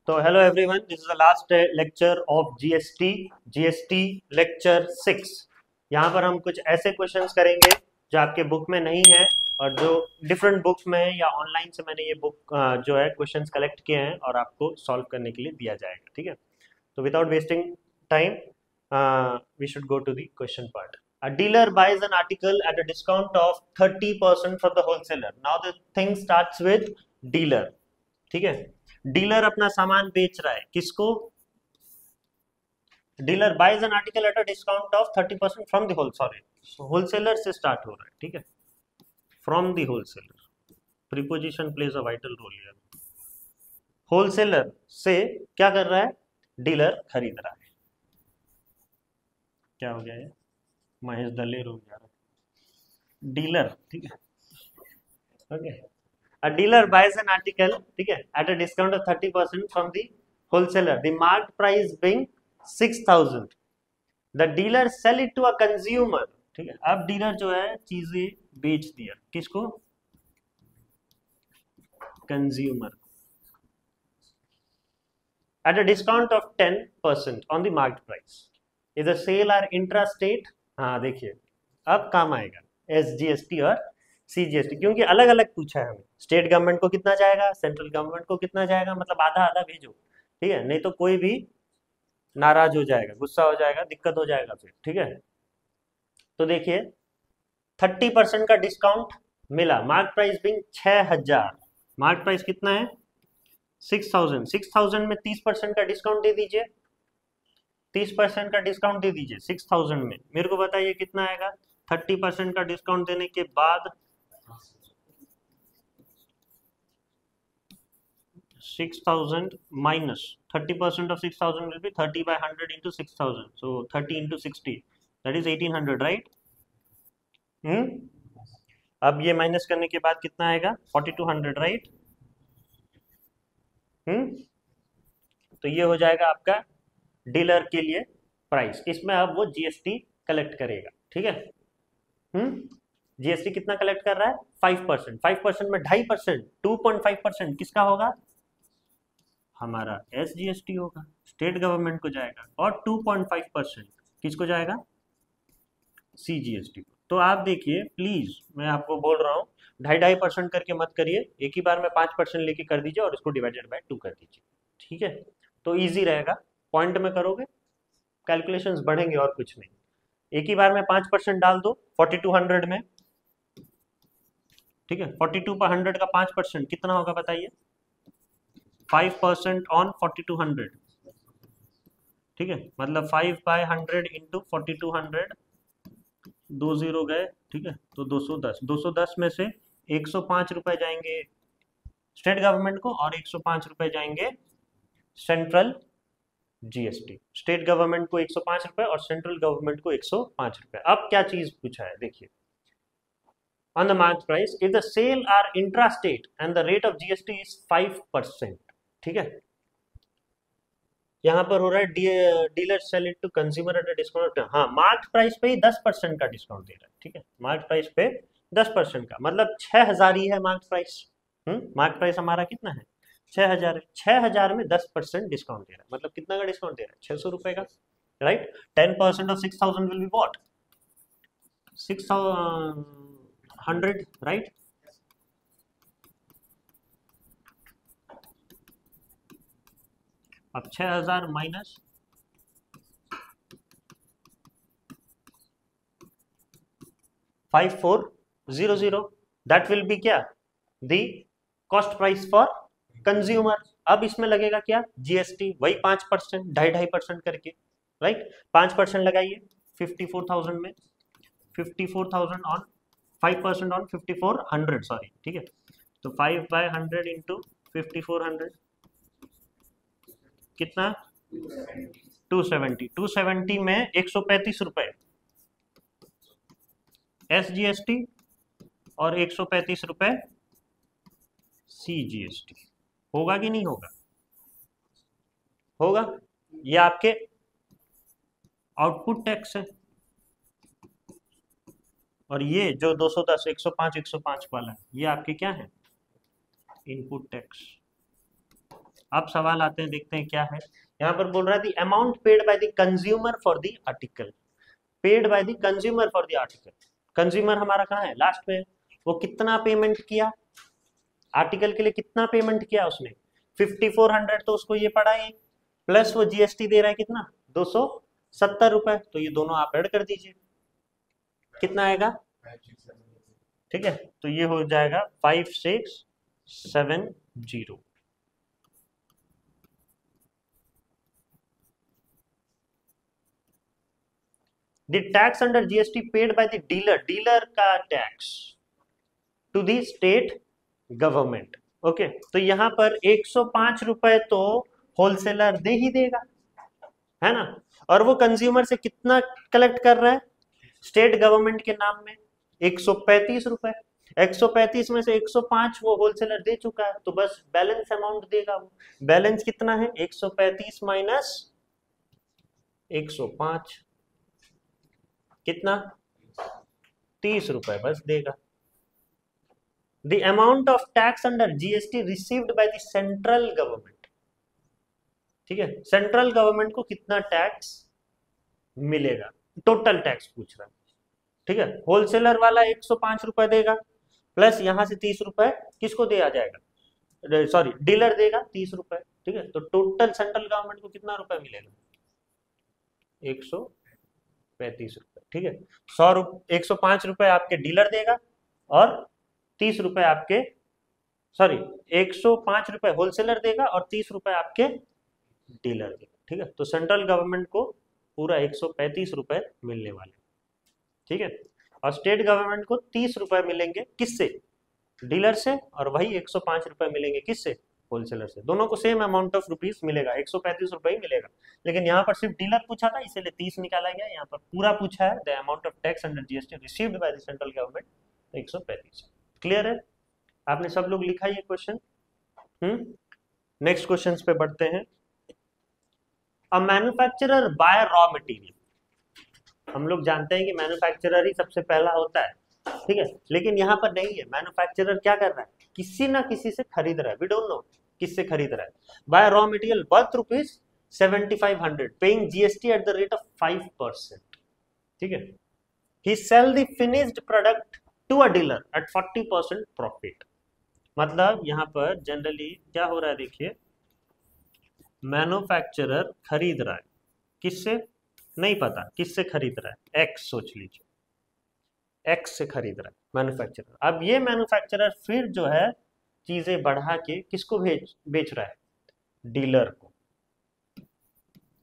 तो hello everyone, this is the last lecture of GST lecture 6। यहाँ पर हम कुछ ऐसे क्वेश्चंस करेंगे जो आपके बुक में नहीं है और जो डिफरेंट बुक्स में है या ऑनलाइन से मैंने ये बुक जो है क्वेश्चंस कलेक्ट किए हैं और आपको सॉल्व करने के लिए दिया जाएगा। ठीक है, तो without wasting time we should go to the question part. A dealer buys an article at a discount of 30% from the wholesaler. Now the thing starts with dealer. ठीक है, डीलर अपना सामान बेच रहा है किसको? Dealer buys an article at a discount of 30% from the wholesaler से start हो रहा है। ठीक है, from the wholesaler, preposition plays a vital role here. Wholesaler से क्या कर रहा है? डीलर खरीद रहा है। क्या हो गया ये? महेश दलेर हो गया डीलर। ठीक है, okay. A dealer buys an article, ठीक है, at a discount of 30% from the wholesaler. The marked price being 6,000. The dealer sell it to a consumer. ठीक है, अब डीलर जो है चीजें बेच दिया किसको? Consumer, at a discount of 10% on the marked price. Is the sale are intrastate? हाँ देखिए, अब काम आएगा SGST और CGST, क्योंकि अलग अलग पूछा है हमें। स्टेट गवर्नमेंट को कितना जाएगा, सेंट्रल गवर्नमेंट को कितना जाएगा, मतलब आधा आधा भेजो। ठीक है, नहीं तो कोई भी नाराज हो जाएगा, गुस्सा हो जाएगा, दिक्कत हो जाएगा फिर। ठीक है, तो देखिए 30% का डिस्काउंट मिला, mark price being 6,000। Mark price कितना है? 6,000। 6,000 में 30% का डिस्काउंट दे दीजिए, 30% का डिस्काउंट दे दीजिए 6,000 में। मेरे को बताइए कितना आएगा 30% का डिस्काउंट देने के बाद? 6,000 minus 30% of 6,000 will be 30 by 100 into 6,000. So 30 into 60, that is 1,800, right? अब ये माइनस करने के बाद कितना आएगा? 4,200, राइट? तो ये हो जाएगा आपका डीलर के लिए प्राइस। इसमें अब वो जीएसटी कलेक्ट करेगा। ठीक है, जीएसटी कितना कलेक्ट कर रहा है? 5%। 5% में 2.5%, 2.5% किसका होगा? हमारा एसजीएसटी होगा, स्टेट गवर्नमेंट को जाएगा। और 2.5% किसको जाएगा? सीजीएसटी को। तो आप देखिए, प्लीज मैं आपको बोल रहा हूँ 2.5% करके मत करिए, एक ही बार में 5% लेके कर दीजिए और इसको डिवाइडेड बाय 2 कर दीजिए। ठीक है, तो इजी रहेगा। पॉइंट में करोगे कैलकुलेशंस बढ़ेंगे और कुछ नहीं। एक ही बार में 5% डाल दो 4,200 में। ठीक है, 42 पर 100 का 5% कितना होगा बताइए? 5% ऑन 4,200। ठीक है, मतलब 5 बाय 100 इंटू 4,200, 2 0 गए। ठीक है, तो 210। 210 में से 105 रुपए जाएंगे स्टेट गवर्नमेंट को और 105 रुपए जाएंगे सेंट्रल जीएसटी। स्टेट गवर्नमेंट को 105 रुपए और सेंट्रल गवर्नमेंट को 105 रुपए। अब क्या चीज पूछा है देखिए, on the market price if the sale are intrastate and the rate of GST is 5%। ठीक है, यहां पर हो रहा है dealer sell it to consumer at a discount. हाँ, मार्केट प्राइस पे ही 10% का डिस्काउंट दे रहा है। ठीक है, मार्केट प्राइस पे 10% का, मतलब 6,000 ही है मार्केट प्राइस। मार्केट प्राइस हमारा कितना है? 6,000 है। 6,000 में 10% डिस्काउंट दे रहा है, मतलब कितना का डिस्काउंट दे रहा है? 600 रुपए का, right? 10% of 6,000 will be what? 6,100, right? अब 6,000 माइनस 5,400, दैट विल बी क्या? दी कॉस्ट प्राइस फॉर कंज्यूमर। अब इसमें लगेगा क्या? जीएसटी, वही 5%, 2.5% करके, राइट? 5% लगाइए 54,000 में, 54,000 ऑन 5% ऑन 5,400, सॉरी। ठीक है, तो 5 बाय 100 इंटू 5,400 कितना? 270। 270 में 135 रुपए एसजीएसटी और 135 रुपए सीजीएसटी। होगा कि नहीं होगा? होगा। ये आपके आउटपुट टैक्स है और ये जो 210, 105, 105 वाला है, ये आपके क्या है? Input tax. अब सवाल आते हैं, देखते हैं क्या है। यहाँ पर बोल रहा है the amount paid by the consumer for the article, paid by the consumer for the article. Consumer हमारा कहाँ है, लास्ट में। वो कितना पेमेंट किया आर्टिकल के लिए, कितना पेमेंट किया उसने, 5400 तो उसको ये पड़ा ही, प्लस वो जीएसटी दे रहा है कितना, 270 रुपए। तो ये दोनों आप ऐड कर दीजिए, कितना आएगा, ठीक है। तो ये हो जाएगा 5670। The tax under GST paid by the dealer, dealer का tax to the state government. Okay, तो यहां पर 105 रुपए तो होलसेलर दे ही देगा, है ना। और वो कंज्यूमर से कितना कलेक्ट कर रहा है, स्टेट गवर्नमेंट के नाम में 135 रुपए। 135 में से 105 वो होलसेलर दे चुका है, तो बस बैलेंस अमाउंट देगा वो। बैलेंस कितना है, 135 माइनस 105, कितना, 30 रुपए बस देगा। The amount of tax under GST received by the central government, ठीक है। सेंट्रल गवर्नमेंट को कितना टैक्स मिलेगा, टोटल टैक्स पूछ रहा है, ठीक है। होलसेलर वाला 105 रुपए देगा, प्लस यहां से 30 रुपए किसको दिया जाएगा, सॉरी डीलर देगा 30 रुपए, ठीक है। तो टोटल सेंट्रल गवर्नमेंट को कितना रुपए मिलेगा, 135 रुपए, ठीक है। 105 रुपए आपके डीलर देगा और 30 रुपए आपके, सॉरी 105 रुपए होलसेलर देगा और 30 रुपए आपके डीलर देगा, ठीक है। तो सेंट्रल गवर्नमेंट को पूरा 135 रुपए मिलने वाले, ठीक है। और स्टेट गवर्नमेंट को 30 रुपए मिलेंगे किससे, डीलर से, और वही 105 रुपए मिलेंगे किससे, होलसेलर से। दोनों को सेम अमाउंट ऑफ रुपीस मिलेगा, 135 रुपए ही मिलेगा, लेकिन यहाँ पर सिर्फ डीलर पूछा था इसीलिए 30 निकाला गया। यहाँ पर पूरा पूछा है the amount of tax under GST received by the central government, 135। Clear है, आपने सब लोग लिखा ये क्वेश्चन। नेक्स्ट क्वेश्चन पे बढ़ते हैं। A manufacturer buy raw material, हम लोग जानते हैं कि मैन्युफैक्चरर ही सबसे पहला होता है, ठीक है। लेकिन यहाँ पर नहीं है, मैन्युफैक्चरर क्या कर रहा है, किसी ना किसी से खरीद रहा है, वी डोंट नो किससे खरीद रहा है। Buy raw material worth rupees 7500 paying GST at the rate of 5%, ठीक है। He sell the finished product to a dealer at 40% profit. मतलब यहाँ पर जनरली क्या हो रहा है, देखिए मैन्युफैक्चरर खरीद रहा है, किससे नहीं पता, किससे खरीद रहा है, एक्स सोच लीजिए, एक्स से खरीद रहा है मैन्युफैक्चरर। अब ये मैन्युफैक्चरर फिर जो है चीजें बढ़ा के किसको बेच रहा है, डीलर को।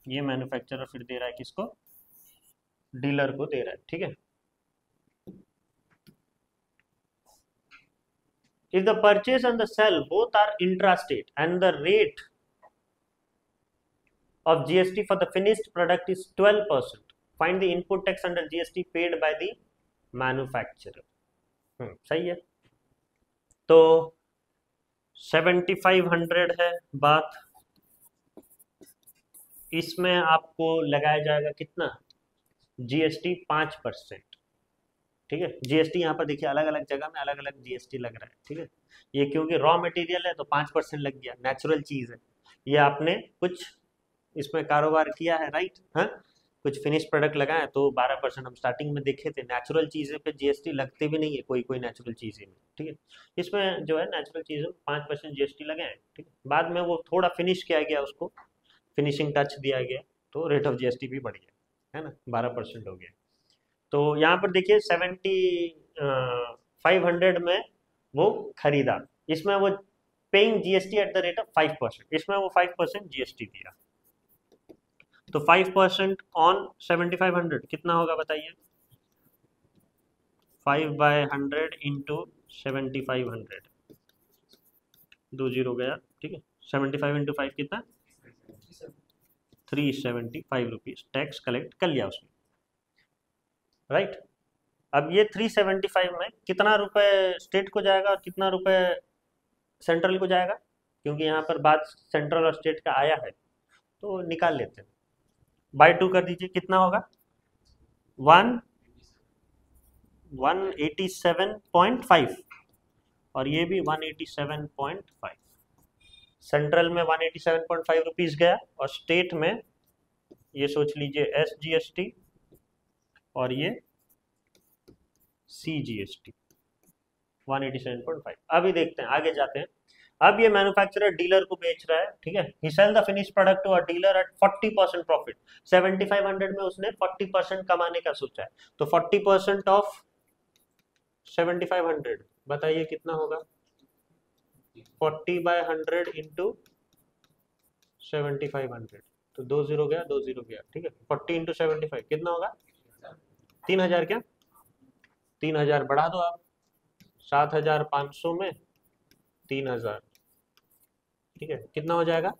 ये मैन्युफैक्चरर फिर दे रहा है किसको, डीलर को दे रहा है, ठीक है। If the purchase and the sell both are intrastate and the rate of GST for the finished product is 12%, find the input tax under GST paid by the manufacturer। सही है। तो 7500 है बात, इसमें आपको लगाया जाएगा कितना, जीएसटी 5%, ठीक है। जीएसटी यहाँ पर देखिए अलग अलग जगह में अलग अलग जीएसटी लग रहा है, ठीक है। ये क्योंकि रॉ मटेरियल है तो 5% लग गया, नेचुरल चीज है। ये आपने कुछ इसमें कारोबार किया है, राइट, हाँ, कुछ फिनिश प्रोडक्ट लगाए तो 12% हम स्टार्टिंग में देखे थे। नेचुरल चीजें पे जीएसटी लगते भी नहीं है, कोई कोई नेचुरल चीजें में, ठीक है। इसमें जो है नेचुरल चीजों में 5% जीएसटी लगे हैं, ठीक है। बाद में वो थोड़ा फिनिश किया गया, उसको फिनिशिंग टच दिया गया तो रेट ऑफ जीएसटी भी बढ़ गया, है ना, 12% हो गया। तो यहाँ पर देखिए 500 में वो खरीदा, इसमें वो paying GST at the rate of 5%, इसमें वो 5% जीएसटी दिया। तो 5% ऑन 7500 कितना होगा बताइए, 5/100 इंटू 7500, 20 गया, ठीक है। 75 इंटू 5 कितना, 375 रुपीज टैक्स कलेक्ट कर लिया उसने, राइट। अब ये 375 में कितना रुपए स्टेट को जाएगा और कितना रुपए सेंट्रल को जाएगा, क्योंकि यहाँ पर बात सेंट्रल और स्टेट का आया है तो निकाल लेते हैं। बाय 2 कर दीजिए, कितना होगा, 187.5 और ये भी 187.5, सेंट्रल में 187.5 रुपीज गया और स्टेट में ये सोच लीजिए SGST और ये CGST 187.5। अभी देखते हैं, आगे जाते हैं। अब ये मैन्युफैक्चरर डीलर को बेच रहा है, ठीक है। He sell the finish product to a dealer at 40% profit. 7500 में उसने 40% कमाने का सोचा है, तो 40% ऑफ 7500 बताइए कितना होगा? 40/100 इंटू 7500, तो 20 गया, 20 गया, ठीक है। 40 इंटू 75 कितना होगा? 3000। क्या 3000 बढ़ा दो आप, 7500 में 3000, ठीक है, कितना हो जाएगा?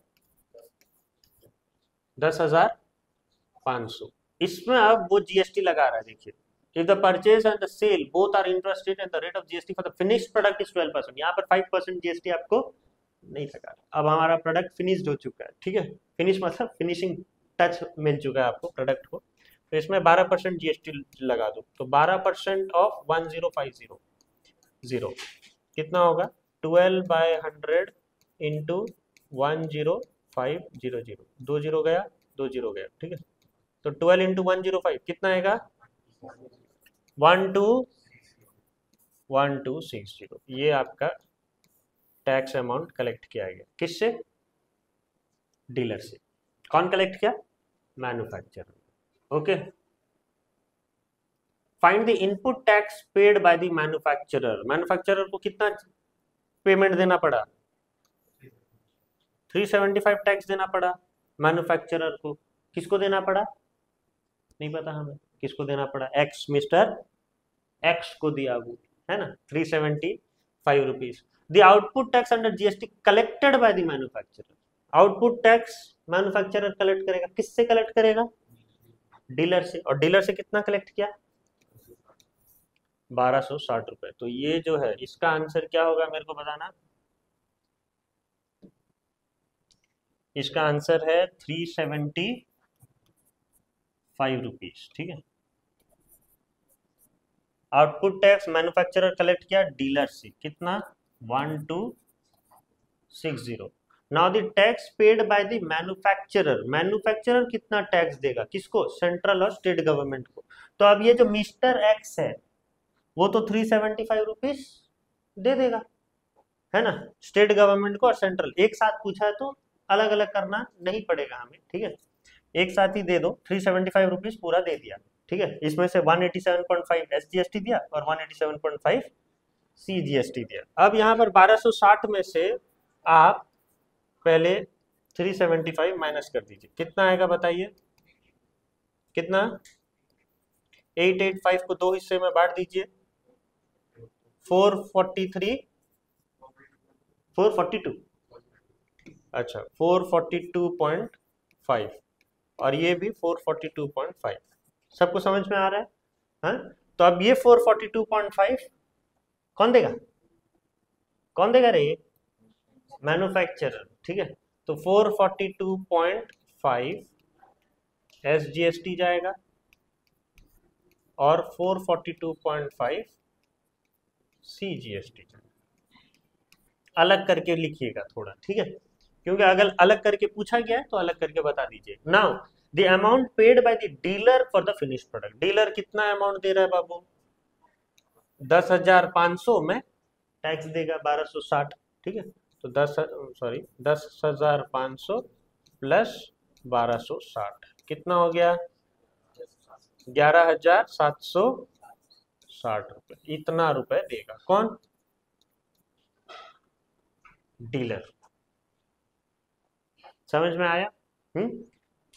10,500। इसमें अब वो GST लगा रहा है, देखिए। If the purchase and the sale both are interested and the rate of GST for the finished product is 12%, यहाँ पर 5% GST आपको नहीं लगा। अब हमारा प्रोडक्ट फिनिश्ड हो चुका है, ठीक है। फिनिश मतलब फिनिशिंग टच मिल चुका है आपको प्रोडक्ट को, तो इसमें 12% GST लगा दो, तो 12% ऑफ 10,500 कितना होगा? 12/100 इंटू 10500, 20 गया, 20 गया, ठीक है। तो 12 इंटू 105 कितना आएगा? 1260। ये आपका टैक्स अमाउंट कलेक्ट किया गया, किससे? डीलर से। कौन कलेक्ट किया? Manufacturer. Okay. Find the input tax paid by the manufacturer. Manufacturer को कितना पेमेंट देना पड़ा? 375 टैक्स देना पड़ा मैन्युफैक्चरर को। किसको देना पड़ा? नहीं पता हमें किसको देना पड़ा। एक्स, मिस्टर एक्स को दिया वो, है ना, 375 rupees. The output tax under GST collected by the manufacturer. Output tax manufacturer collect करेगा, किससे कलेक्ट करेगा? डीलर से। और डीलर से कितना कलेक्ट किया? 1260 रुपए। तो ये जो है इसका आंसर क्या होगा मेरे को बताना। इसका आंसर है 375 रुपीज, ठीक है। आउटपुट टैक्स मैन्युफैक्चरर कलेक्ट किया डीलर से, कितना? 1260। Now the tax paid by the manufacturer. Manufacturer कितना टैक्स देगा? किसको? सेंट्रल और स्टेट गवर्नमेंट को। तो अब ये जो मिस्टर एक्स है वो तो 375 रुपीज दे देगा, है ना, स्टेट गवर्नमेंट को और सेंट्रल। एक साथ पूछा है तो अलग अलग करना नहीं पड़ेगा हमें, ठीक है। एक साथ ही दे दो। 375 रुपीज पूरा दे दिया, ठीक है। इसमें से 187.5 SGST दिया और 187.5 CGST दिया। अब यहाँ पर 1260 में से आप पहले 375 माइनस कर दीजिए, कितना आएगा बताइए? कितना? 885 को 2 हिस्से में बांट दीजिए। 442, अच्छा 442.5 और ये भी 442.5। सबको समझ में आ रहा है? हाँ? तो अब ये 442.5 कौन देगा? कौन देगा रे? मैन्युफैक्चरर, ठीक है। तो 442.5 SGST जाएगा और 442.5 CGST जाएगा। अलग करके लिखिएगा थोड़ा, ठीक है, क्योंकि अगर अलग करके पूछा गया है तो अलग करके बता दीजिए। Now the amount paid by the dealer for the finish product. Dealer कितना अमाउंट दे रहा है बाबू? 10,500 में टैक्स देगा 1260, ठीक है। तो 10,500 प्लस 1260 कितना हो गया? 11,760 रुपए। इतना रुपए देगा कौन? डीलर। समझ में आया?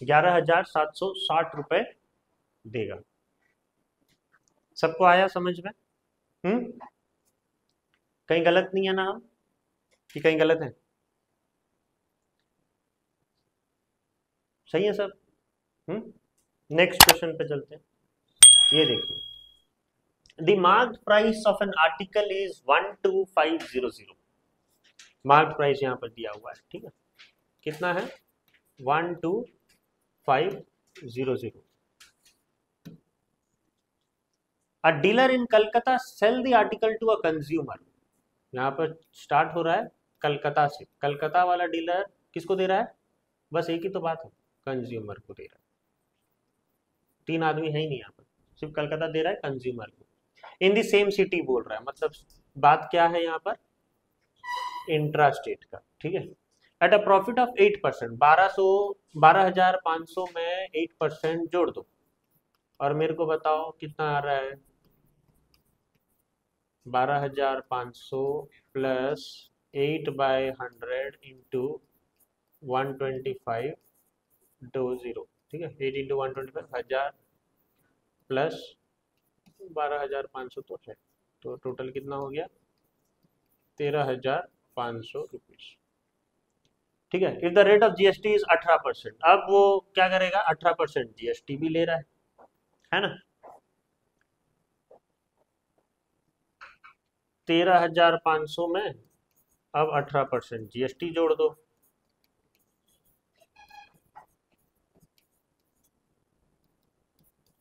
11,760 रुपए देगा। सबको आया समझ में? कहीं गलत नहीं है ना हम, कि कहीं गलत है? सही है सब? नेक्स्ट क्वेश्चन पे चलते हैं। ये देखिए, the marked price of an article is 12500। Marked price यहां पर दिया हुआ है, ठीक है। कितना है? 12500। A dealer in Calcutta sell the article to a consumer। यहाँ पर स्टार्ट हो रहा है कलकत्ता से, कलकत्ता वाला डीलर किसको दे रहा है? बस एक ही तो बात है, कंज्यूमर को दे रहा है। 3 आदमी है ही नहीं यहाँ पर, सिर्फ कलकत्ता दे रहा है कंज्यूमर को, इन दी सेम सिटी बोल रहा है। मतलब बात क्या है यहाँ पर? इंट्रा स्टेट का, ठीक है। एट अ प्रॉफिट ऑफ 8%, 12,500 में 8% जोड़ दो और मेरे को बताओ कितना आ रहा है? 12,500 प्लस 8/100 इंटू 125 20, ठीक है। 8 इंटू 125 1000 प्लस 12,500 तो है, तो टोटल कितना हो गया? 13,500 रुपीज, ठीक है। If the rate of GST is 18%, अब वो क्या करेगा? 18% जीएसटी भी ले रहा है ना। 13,500 में अब 18% जीएसटी जोड़ दो,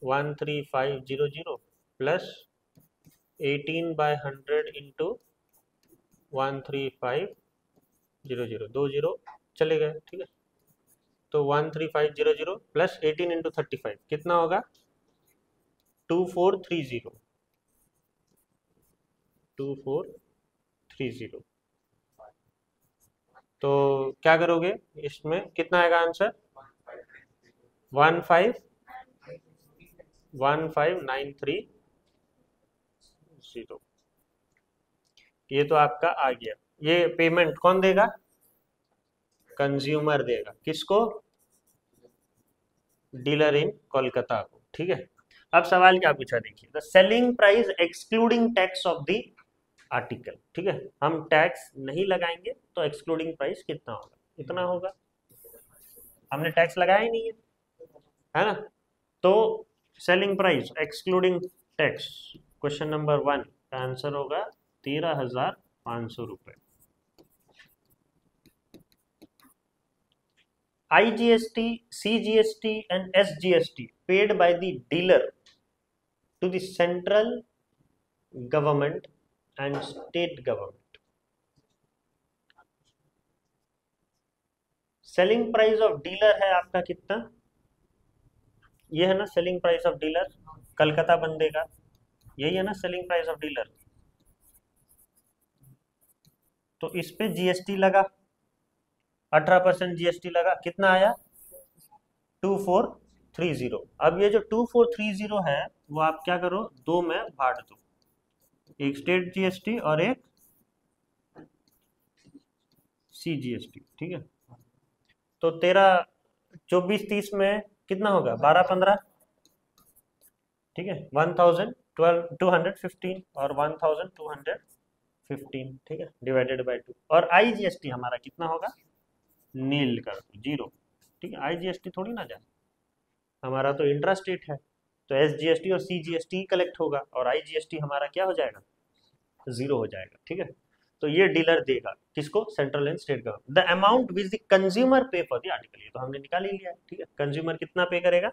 13500 प्लस 18/100 इंटू 13500, 2 जीरो चले गए, ठीक है। तो 13500 प्लस 18 इंटू 35 कितना होगा? 2430, 2430। तो क्या करोगे इसमें? कितना आएगा आंसर? 15,930। ये तो आपका आ गया। ये पेमेंट कौन देगा? कंज्यूमर देगा। किसको? डीलर इन कोलकाता को, ठीक है। अब सवाल क्या पूछा देखिए, the selling price excluding tax of the article, ठीक है। हम टैक्स नहीं लगाएंगे तो एक्सक्लूडिंग प्राइस कितना होगा? इतना होगा। हमने टैक्स लगाया ही नहीं है ना। तो selling price excluding tax, question number 1 का आंसर होगा 13,500 रुपए। IGST, CGST and SGST paid by the dealer to the central government and state government. Selling price of dealer है आपका कितना? ये है ना selling price of dealer, Calcutta बंदे का, यही है ना सेलिंग प्राइस ऑफ डीलर। तो इस पे जीएसटी लगा, 18% जीएसटी लगा, कितना आया? 2430। अब ये जो 2430 है वो आप क्या करो, दो में बांट दो, एक स्टेट जीएसटी और एक सीजीएसटी, ठीक है। तो 13, 24, 30 में कितना होगा? 12, 15, ठीक है। 1,215 और 1,215, ठीक है, डिवाइडेड बाय 2। और आईजीएसटी हमारा कितना होगा? नील कर दो, 0, ठीक है। आईजीएसटी थोड़ी ना जाए, हमारा तो इंट्रा स्टेट है, तो एसजीएसटी और सीजीएसटी कलेक्ट होगा और आईजीएसटी हमारा क्या हो जाएगा? 0 हो जाएगा, ठीक है। तो ये डीलर देगा किसको? Central and state government. The amount which the consumer पे फॉर द आर्टिकल, ये तो हमने निकाल ही लिया है, ठीक है। कंज्यूमर कितना पे करेगा?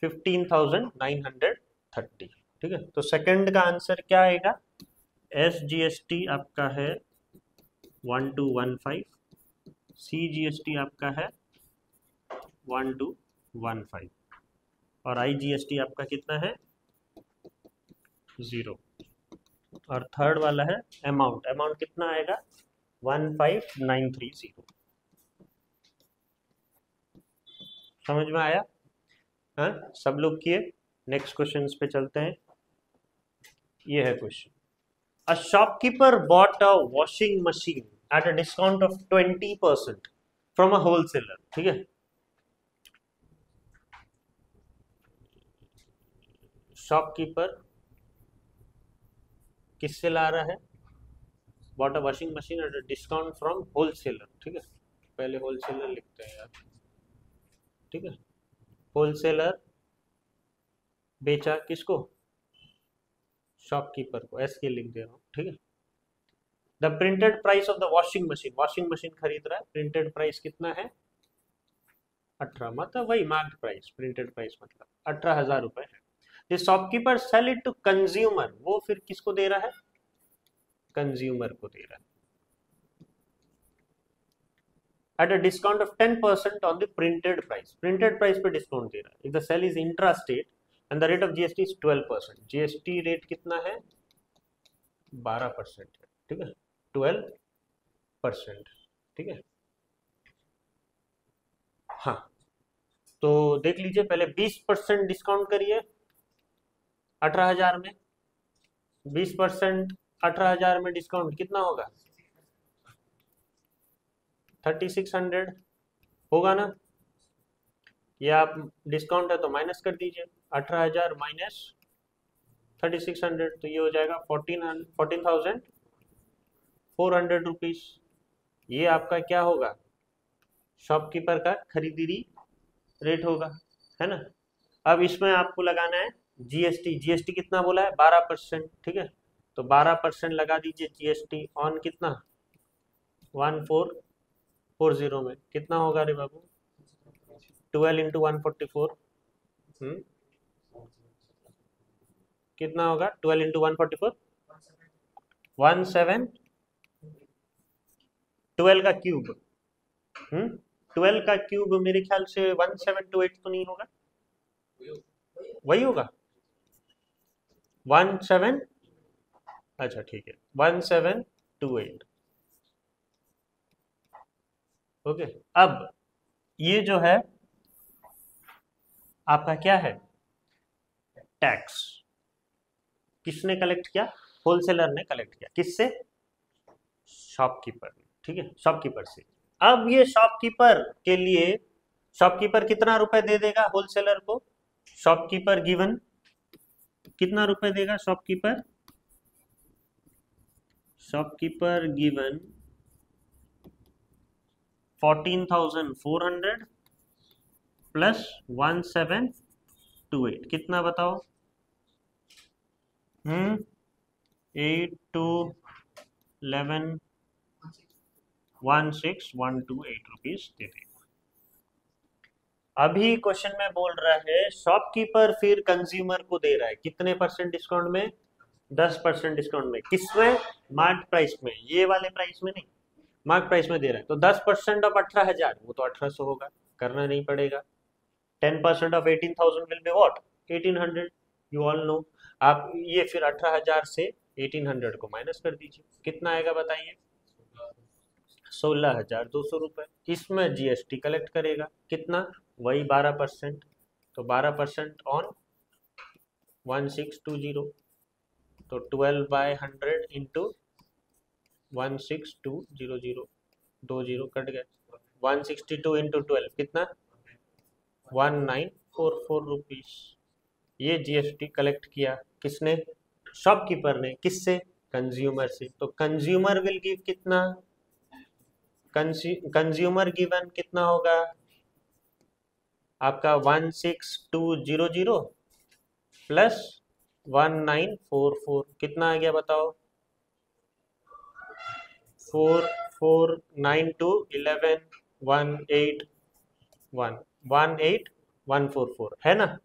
15,930, ठीक है। तो सेकंड का आंसर क्या आएगा? एसजीएसटी आपका है 1215, सीजीएसटी आपका है 1215 और आईजीएसटी आपका कितना है? 0। और थर्ड वाला है अमाउंट, अमाउंट कितना आएगा? 15,930। समझ में आया? हाँ, सब लोग किए। नेक्स्ट क्वेश्चन पे चलते हैं। ये है question, a shopkeeper bought a washing machine eight a discount of 20% from a wholesaler, ठीक है। शॉपकीपर किससे ला रहा है? Bought a washing machine eight a discount from wholesaler, ठीक है। पहले होलसेलर लिखते हैं यार, ठीक है। होलसेलर बेचा किसको? शॉपकीपर को, एस के लिख दे रहा हूँ, ठीक है। The printed price of the washing machine, washing machine खरीद रहा है, प्रिंटेड प्राइस कितना है? 18, मतलब वही मार्क्ड प्राइस, प्रिंटेड प्राइस मतलब 18,000 रुपए है। The shopkeeper sell it to consumer, वो फिर किसको दे रहा है? कंज्यूमर को दे रहा है at a discount of 10% on the printed price. Printed price पे डिस्काउंट दे रहा है. If the sale is intra-state and the rate of GST is 12%. GST rate कितना है? 12% है. ठीक है, 12%. ठीक है, हाँ, तो देख लीजिए, पहले 20% डिस्काउंट करिए 18,000 में. 20% 18,000 में डिस्काउंट कितना होगा? 3600 होगा ना. ये आप डिस्काउंट है तो माइनस कर दीजिए. 18,000 माइनस 3600 तो ये हो जाएगा 14,400 रुपीज. ये आपका क्या होगा? शॉपकीपर का खरीदी रेट होगा, है ना. अब इसमें आपको लगाना है जीएसटी. जीएसटी कितना बोला है? 12%. ठीक है, तो 12% लगा दीजिए जीएसटी ऑन कितना? 1440 में कितना होगा रे बाबू? 12 इंटू 144 कितना होगा? 12 इंटू 144 17. 12 का क्यूब 12 का क्यूब मेरे ख्याल से 1728 तो नहीं होगा? वही होगा 17. अच्छा ठीक है, 1728. ओके. अब ये जो है आपका क्या है? टैक्स. किसने कलेक्ट किया? होलसेलर ने कलेक्ट किया. किससे? शॉपकीपर. ठीक है, शॉपकीपर से. अब ये शॉपकीपर के लिए, शॉपकीपर कितना रुपए दे देगा होलसेलर को? शॉपकीपर गिवन कितना रुपए देगा? शॉपकीपर गिवन 14,400 प्लस 1728 कितना बताओ? 8 to 11 16,128 रुपीज दे देगा. अभी क्वेश्चन में बोल रहा है शॉपकीपर फिर कंज्यूमर को दे रहा है कितने परसेंट डिस्काउंट में? 10% डिस्काउंट में. किसमें? मार्क प्राइस में. ये वाले प्राइस में नहीं, मार्क प्राइस में दे रहा है. तो 10% ऑफ 18,000 वो तो 1800 होगा, करना नहीं पड़ेगा. 10% of 18,000 will be what? 1800. You all know. आप ये फिर 18,000 से 1800 को माइनस कर दीजिए. कितना आएगा बताइए? 16,200 रुपए. इसमें जीएसटी कलेक्ट करेगा कितना? वही 12%. तो 12% ऑन 1620 तो 12/100 इंटू 16200 2 0 कट गए. 162 इंटू 12 कितना? 1944 रुपीज. ये जीएसटी कलेक्ट किया किसने? शॉपकीपर ने. किससे? कंज्यूमर से. तो कंज्यूमर विल गिव कितना? कंज्यूमर गिवन कितना होगा आपका? 16200 प्लस 1944 कितना आ गया बताओ? 4492 11 181 18144 है ना.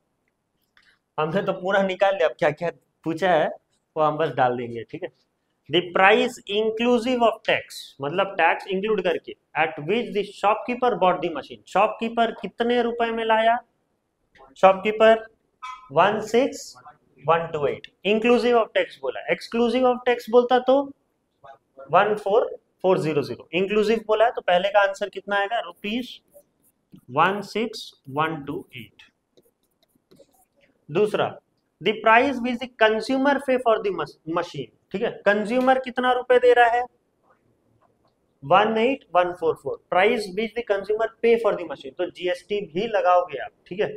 हमने तो पूरा निकाल लिया. अब क्या क्या पूछा है वो हम बस डाल देंगे. ठीक है. The price inclusive of tax, मतलब टैक्स इंक्लूड करके, eight which the shopkeeper bought the machine. Shopkeeper कितने रुपए में लाया? शॉपकीपर 16,128 इंक्लूसिव ऑफ टैक्स बोला. एक्सक्लूसिव ऑफ टैक्स बोलता तो 14,400. इंक्लूसिव बोला है तो पहले का आंसर कितना आएगा? ₹16,128. दूसरा, the price which the consumer पे फॉर द मशीन. ठीक है, कंज्यूमर कितना रुपए दे रहा है? 18,144. प्राइस विच द कंज्यूमर पे फॉर द मशीन. तो जीएसटी भी लगाओगे आप. ठीक है,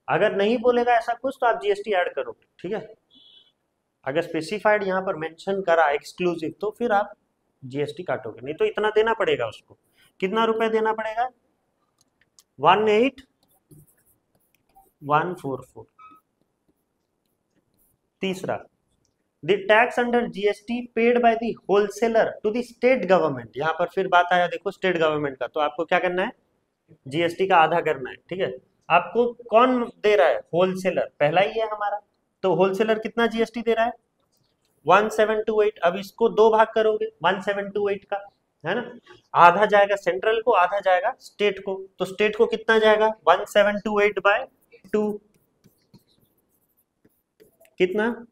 अगर नहीं बोलेगा ऐसा कुछ तो आप जीएसटी ऐड करोगे. ठीक है, अगर स्पेसिफाइड यहाँ पर मेंशन करा एक्सक्लूसिव तो फिर आप जीएसटी काटोगे. नहीं तो इतना देना पड़ेगा उसको. कितना रुपए देना पड़ेगा? 18,144. तीसरा, the tax under GST paid by the wholesaler to the state government. यहाँ पर फिर बात आया देखो स्टेट गवर्नमेंट का. तो आपको क्या करना है? जीएसटी का आधा करना है. ठीक है, आपको कौन दे रहा है? होलसेलर. पहला ही है हमारा. तो होलसेलर कितना जीएसटी दे रहा है? 1728। अब इसको दो भाग करोगे 1728 का, है ना, आधा जाएगा सेंट्रल को, आधा जाएगा स्टेट को। तो स्टेट को कितना जाएगा 1728/2, कितना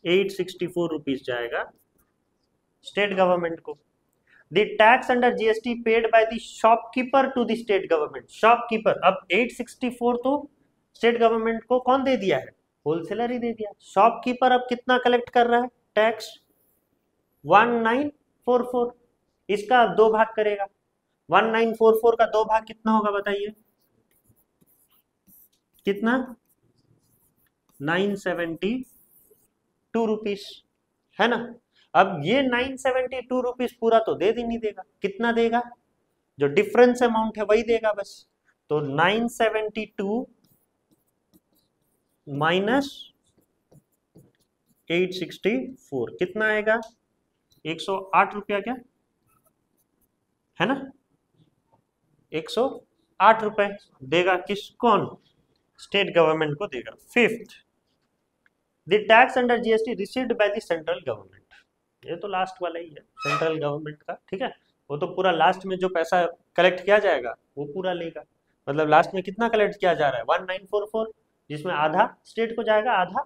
864 रुपीज जाएगा स्टेट गवर्नमेंट को। The tax under GST paid by the shopkeeper to the state government. Shopkeeper, अब 864 तो स्टेट गवर्नमेंट को कौन दे दिया है, होलसेलर ही दे दिया। शॉपकीपर अब कितना कलेक्ट कर रहा है टैक्स 1944, इसका दो भाग करेगा। 1944 का दो भाग कितना होगा बताइए, कितना 972 रुपीज, है ना। अब ये 972 रुपीज पूरा तो दे नहीं देगा, कितना देगा, जो डिफरेंस अमाउंट है वही देगा बस। तो 972 माइनस 864 कितना आएगा, 108 रुपया, क्या है ना, 108 रुपए देगा। किस, कौन, स्टेट गवर्नमेंट को देगा। Fifth, the tax under GST received by the central government. ये तो लास्ट वाला ही है सेंट्रल गवर्नमेंट का, ठीक है। वो तो पूरा लास्ट में जो पैसा कलेक्ट किया जाएगा वो पूरा लेगा। मतलब लास्ट में कितना कलेक्ट किया जा रहा है 1944, जिसमें आधा स्टेट को जाएगा, आधा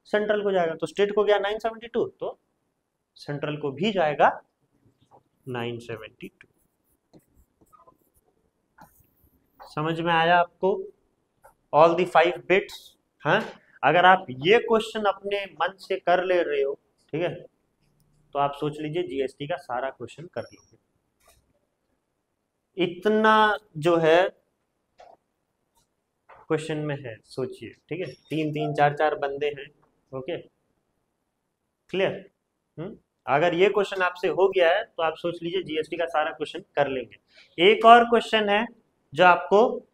सेंट्रल को जाएगा। तो स्टेट को गया 972, तो सेंट्रल को भी जाएगा 972। समझ में आया आपको ऑल दी 5 बिट्स। हाँ, अगर आप ये क्वेश्चन अपने मन से कर ले रहे हो, ठीक है, तो आप सोच लीजिए जीएसटी का सारा क्वेश्चन कर लोगे। इतना जो है क्वेश्चन में है, सोचिए, ठीक है। 3-3 4-4 बंदे हैं, ओके, क्लियर। अगर ये क्वेश्चन आपसे हो गया है तो आप सोच लीजिए जीएसटी का सारा क्वेश्चन कर लेंगे। एक और क्वेश्चन है जो आपको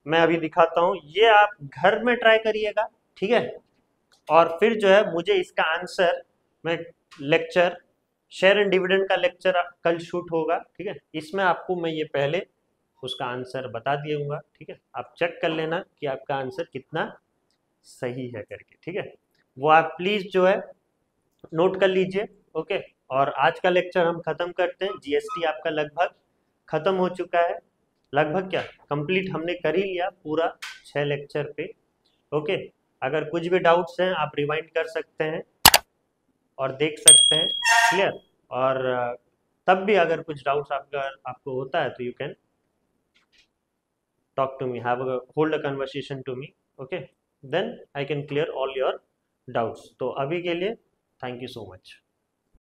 मैं अभी दिखाता हूं, ये आप घर में ट्राई करिएगा, ठीक है। और फिर जो है मुझे इसका आंसर, मैं लेक्चर शेयर एंड डिविडेंड का लेक्चर कल शूट होगा, ठीक है, इसमें आपको मैं ये पहले उसका आंसर बता दिया, ठीक है। आप चेक कर लेना कि आपका आंसर कितना सही है करके, ठीक है। वो आप प्लीज जो है नोट कर लीजिए, ओके। और आज का लेक्चर हम खत्म करते हैं। जीएसटी आपका लगभग खत्म हो चुका है, लगभग क्या कंप्लीट हमने कर ही लिया पूरा 6 लेक्चर पे, ओके। अगर कुछ भी डाउट्स हैं आप रिवाइंड कर सकते हैं और देख सकते हैं, क्लियर। और तब भी अगर कुछ डाउट्स आपको होता है तो you can talk to me, hold a conversation to me, okay, then I can clear all your doubts. तो अभी के लिए थैंक यू सो मच।